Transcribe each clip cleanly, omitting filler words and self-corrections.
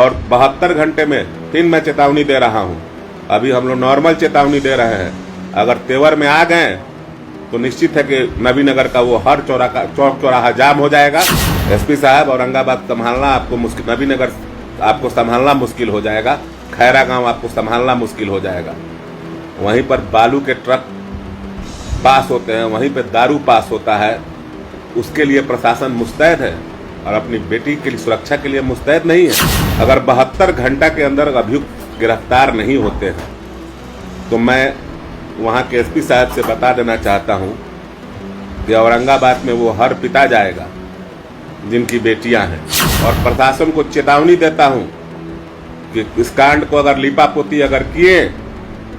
और 72 घंटे में फिर मैं चेतावनी दे रहा हूं। अभी हम लोग नॉर्मल चेतावनी दे रहे हैं, अगर तेवर में आ गए तो निश्चित है कि नबीनगर का वो हर चौक चौराहा जाम हो जाएगा। एसपी साहब, औरंगाबाद संभालना आपको मुश्किल, नबीनगर आपको संभालना मुश्किल हो जाएगा, खैरा गांव आपको संभालना मुश्किल हो जाएगा। वहीं पर बालू के ट्रक पास होते हैं, वहीं पर दारू पास होता है, उसके लिए प्रशासन मुस्तैद है और अपनी बेटी की सुरक्षा के लिए मुस्तैद नहीं है। अगर 72 घंटा के अंदर अभियुक्त गिरफ्तार नहीं होते हैं तो मैं वहाँ के एसपी साहब से बता देना चाहता हूँ कि औरंगाबाद में वो हर पिता जाएगा जिनकी बेटियां हैं। और प्रशासन को चेतावनी देता हूँ कि इस कांड को अगर लीपापोती अगर किए,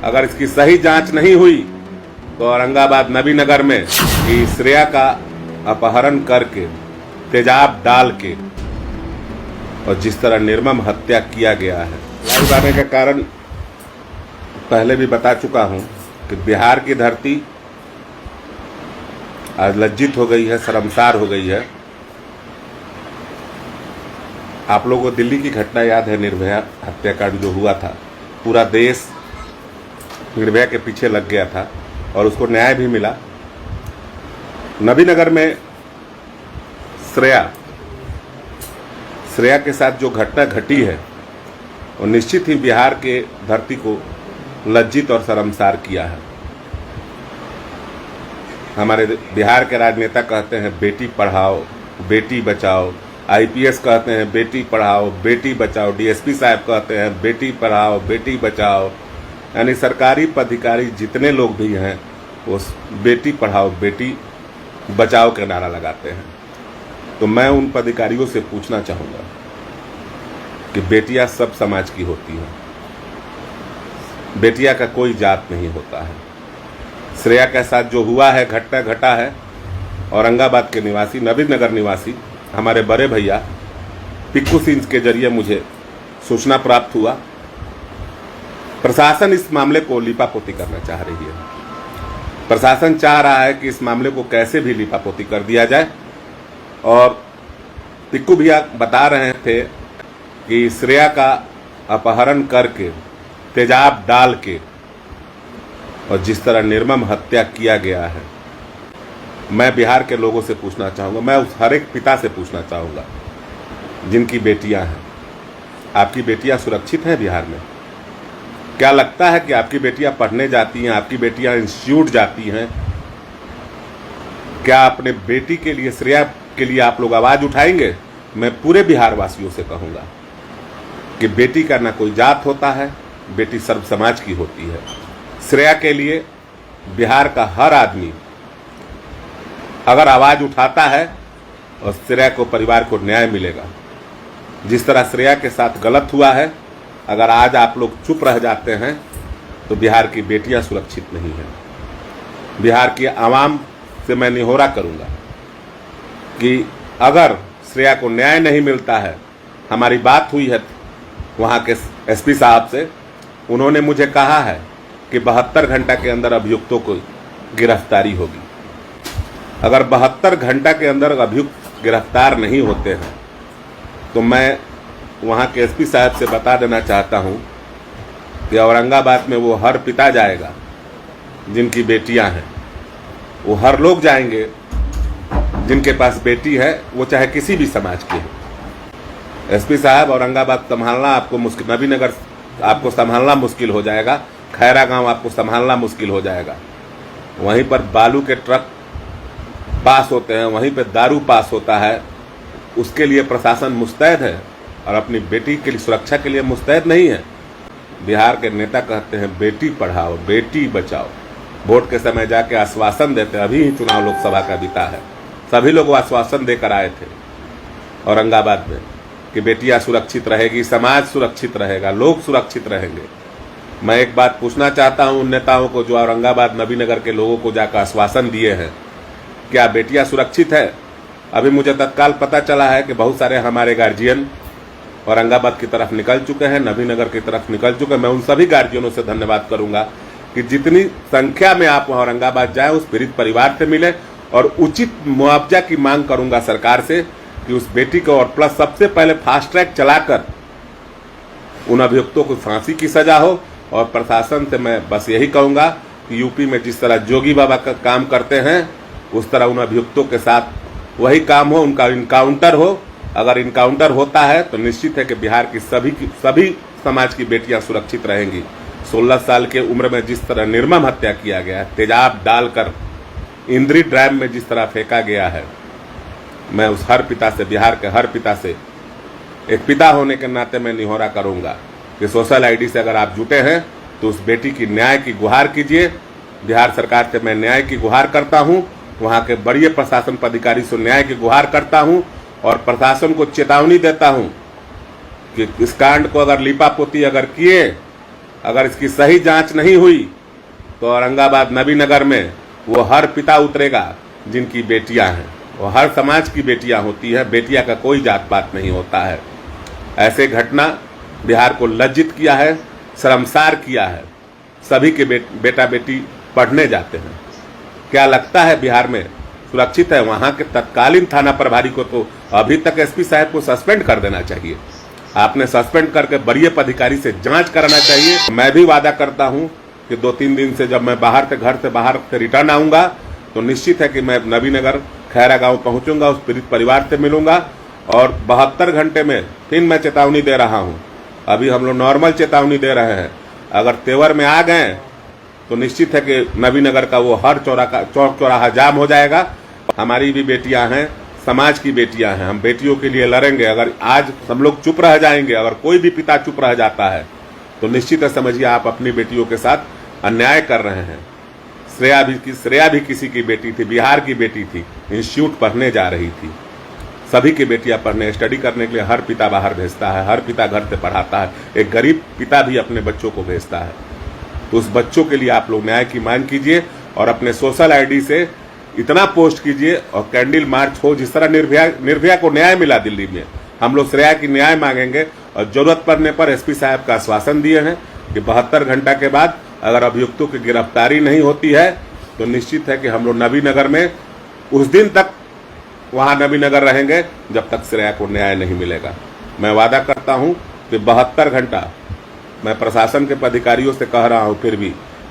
अगर इसकी सही जांच नहीं हुई तो औरंगाबाद नबीनगर में श्रेया का अपहरण करके, तेजाब डाल के और जिस तरह निर्मम हत्या किया गया है, लाइव आने के कारण पहले भी बता चुका हूं कि बिहार की धरती आज लज्जित हो गई है, शर्मसार हो गई है। आप लोगों को दिल्ली की घटना याद है, निर्भया हत्याकांड जो हुआ था, पूरा देश निर्भया के पीछे लग गया था और उसको न्याय भी मिला। नबीनगर में श्रेया के साथ जो घटना घटी है वो निश्चित ही बिहार के धरती को लज्जित और शर्मसार किया है। हमारे बिहार के राजनेता कहते हैं बेटी पढ़ाओ बेटी बचाओ, आईपीएस कहते हैं बेटी पढ़ाओ बेटी बचाओ, डीएसपी साहब कहते हैं बेटी पढ़ाओ बेटी बचाओ, यानी सरकारी पदाधिकारी जितने लोग भी हैं वो बेटी पढ़ाओ बेटी बचाओ का नारा लगाते हैं। तो मैं उन पदाधिकारियों से पूछना चाहूँगा कि बेटियां सब समाज की होती हैं, बेटियां का कोई जात नहीं होता है। श्रेया के साथ जो हुआ है, घटना घटा है, औरंगाबाद के निवासी, नबीनगर निवासी हमारे बड़े भैया पिक्कू सिंह के जरिए मुझे सूचना प्राप्त हुआ। प्रशासन इस मामले को लीपापोती करना चाह रही है। प्रशासन चाह रहा है कि इस मामले को कैसे भी लीपापोती कर दिया जाए। और पिक्कू भैया बता रहे थे कि श्रेया का अपहरण करके, तेजाब डाल के और जिस तरह निर्मम हत्या किया गया है, मैं बिहार के लोगों से पूछना चाहूँगा, मैं उस हर एक पिता से पूछना चाहूँगा जिनकी बेटियां हैं, आपकी बेटियां सुरक्षित हैं बिहार में? क्या लगता है कि आपकी बेटियां पढ़ने जाती हैं, आपकी बेटियां इंस्टीट्यूट जाती हैं? क्या अपने बेटी के लिए, श्रेया के लिए आप लोग आवाज़ उठाएंगे? मैं पूरे बिहार वासियों से कहूँगा कि बेटी का ना कोई जात होता है, बेटी सर्व समाज की होती है। श्रेया के लिए बिहार का हर आदमी अगर आवाज़ उठाता है और श्रेया को, परिवार को न्याय मिलेगा। जिस तरह श्रेया के साथ गलत हुआ है, अगर आज आप लोग चुप रह जाते हैं तो बिहार की बेटियां सुरक्षित नहीं हैं। बिहार की आवाम से मैं निहोरा करूंगा कि अगर श्रेया को न्याय नहीं मिलता है, हमारी बात हुई है वहाँ के एसपी साहब से, उन्होंने मुझे कहा है कि 72 घंटा के अंदर अभियुक्तों को गिरफ्तारी होगी। अगर 72 घंटा के अंदर अभियुक्त गिरफ्तार नहीं होते हैं तो मैं वहाँ के एसपी साहब से बता देना चाहता हूँ कि औरंगाबाद में वो हर पिता जाएगा जिनकी बेटियां हैं, वो हर लोग जाएंगे जिनके पास बेटी है, वो चाहे किसी भी समाज की है। एसपी साहब, औरंगाबाद संभालना आपको मुश्किल, नबीनगर आपको संभालना मुश्किल हो जाएगा, खैरा गांव आपको संभालना मुश्किल हो जाएगा। वहीं पर बालू के ट्रक पास होते हैं, वहीं पर दारू पास होता है, उसके लिए प्रशासन मुस्तैद है और अपनी बेटी की सुरक्षा के लिए मुस्तैद नहीं है। बिहार के नेता कहते हैं बेटी पढ़ाओ बेटी बचाओ, वोट के समय जाके आश्वासन देते हैं। अभी ही चुनाव लोकसभा का बीता है, सभी लोग आश्वासन देकर आए थे औरंगाबाद में कि बेटियां सुरक्षित रहेगी, समाज सुरक्षित रहेगा, लोग सुरक्षित रहेंगे। मैं एक बात पूछना चाहता हूं उन नेताओं को जो औरंगाबाद नबीनगर के लोगों को जाकर आश्वासन दिए हैं, क्या बेटियां सुरक्षित है? अभी मुझे तत्काल पता चला है कि बहुत सारे हमारे गार्जियन औरंगाबाद की तरफ निकल चुके हैं, नबीनगर की तरफ निकल चुके हैं। मैं उन सभी गार्जियनों से धन्यवाद करूंगा कि जितनी संख्या में आप औरंगाबाद जाए, उस पीड़ित परिवार से मिले और उचित मुआवजा की मांग करूंगा सरकार से कि उस बेटी को, और प्लस सबसे पहले फास्ट ट्रैक चलाकर उन अभियुक्तों को फांसी की सजा हो। और प्रशासन से मैं बस यही कहूंगा कि यूपी में जिस तरह जोगी बाबा का काम करते हैं उस तरह उन अभियुक्तों के साथ वही काम हो, उनका इनकाउंटर हो। अगर इनकाउंटर होता है तो निश्चित है कि बिहार की सभी समाज की बेटियां सुरक्षित रहेंगी। 16 साल के उम्र में जिस तरह निर्मम हत्या किया गया है, तेजाब डालकर इंद्री ड्राम में जिस तरह फेंका गया है, मैं उस हर पिता से, बिहार के हर पिता से, एक पिता होने के नाते मैं निहोरा करूंगा कि सोशल आईडी से अगर आप जुटे हैं तो उस बेटी की न्याय की गुहार कीजिए। बिहार सरकार से मैं न्याय की गुहार करता हूं, वहां के बड़े प्रशासन पदाधिकारी से न्याय की गुहार करता हूं और प्रशासन को चेतावनी देता हूं कि इस कांड को अगर लीपापोती अगर किए, अगर इसकी सही जांच नहीं हुई तो औरंगाबाद नबीनगर में वो हर पिता उतरेगा जिनकी बेटियां हैं। वो हर समाज की बेटियां होती है, बेटियां का कोई जात पात नहीं होता है। ऐसे घटना बिहार को लज्जित किया है, शर्मसार किया है। सभी के बेटा बेटी पढ़ने जाते हैं। क्या लगता है बिहार में सुरक्षित है? वहां के तत्कालीन थाना प्रभारी को तो अभी तक एसपी साहब को सस्पेंड कर देना चाहिए। आपने सस्पेंड करके बड़े अधिकारी से जांच कराना चाहिए। मैं भी वादा करता हूं कि 2-3 दिन से जब मैं घर से रिटर्न आऊंगा तो निश्चित है कि मैं नबीनगर खैरा गांव पहुंचूंगा, उस पीड़ित परिवार से मिलूंगा और 72 घंटे में फिर मैं चेतावनी दे रहा हूं। अभी हम लोग नॉर्मल चेतावनी दे रहे हैं, अगर तेवर में आ गए तो निश्चित है कि नबीनगर का वो हर चौक चौराहा जाम हो जाएगा। हमारी भी बेटियां हैं, समाज की बेटियां हैं, हम बेटियों के लिए लड़ेंगे। अगर आज हम लोग चुप रह जाएंगे, अगर कोई भी पिता चुप रह जाता है तो निश्चित है समझिए आप अपनी बेटियों के साथ अन्याय कर रहे हैं। श्रेया भी किसी की बेटी थी, बिहार की बेटी थी, इंस्टीट्यूट पढ़ने जा रही थी। सभी की बेटियां पढ़ने, स्टडी करने के लिए हर पिता बाहर भेजता है, हर पिता घर से पढ़ाता है। एक गरीब पिता भी अपने बच्चों को भेजता है। तो उस बच्चों के लिए आप लोग न्याय की मांग कीजिए और अपने सोशल आईडी से इतना पोस्ट कीजिए और कैंडल मार्च हो। जिस तरह निर्भया को न्याय मिला दिल्ली में, हम लोग श्रेया की न्याय मांगेंगे और जरूरत पड़ने पर एसपी साहब का आश्वासन दिए हैं कि 72 घंटा के बाद अगर अभियुक्तों की गिरफ्तारी नहीं होती है तो निश्चित है कि हम लोग नबीनगर में उस दिन तक वहां नबीनगर रहेंगे जब तक श्रेया को न्याय नहीं मिलेगा। मैं वादा करता हूं कि 72 घंटा मैं प्रशासन के अधिकारियों से कह रहा हूं फिर भी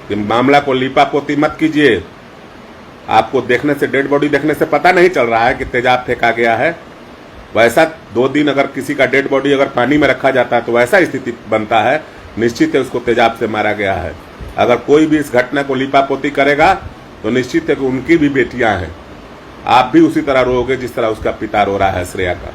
कि मामला को लीपापोती मत कीजिए। आपको देखने से, डेड बॉडी देखने से पता नहीं चल रहा है कि तेजाब फेंका गया है। वैसा 2 दिन अगर किसी का डेड बॉडी अगर पानी में रखा जाता है तो वैसा स्थिति बनता है। निश्चित है उसको तेजाब से मारा गया है। अगर कोई भी इस घटना को लीपापोती करेगा तो निश्चित है कि उनकी भी बेटियां हैं। आप भी उसी तरह रोओगे जिस तरह उसका पिता रो रहा है श्रेया का।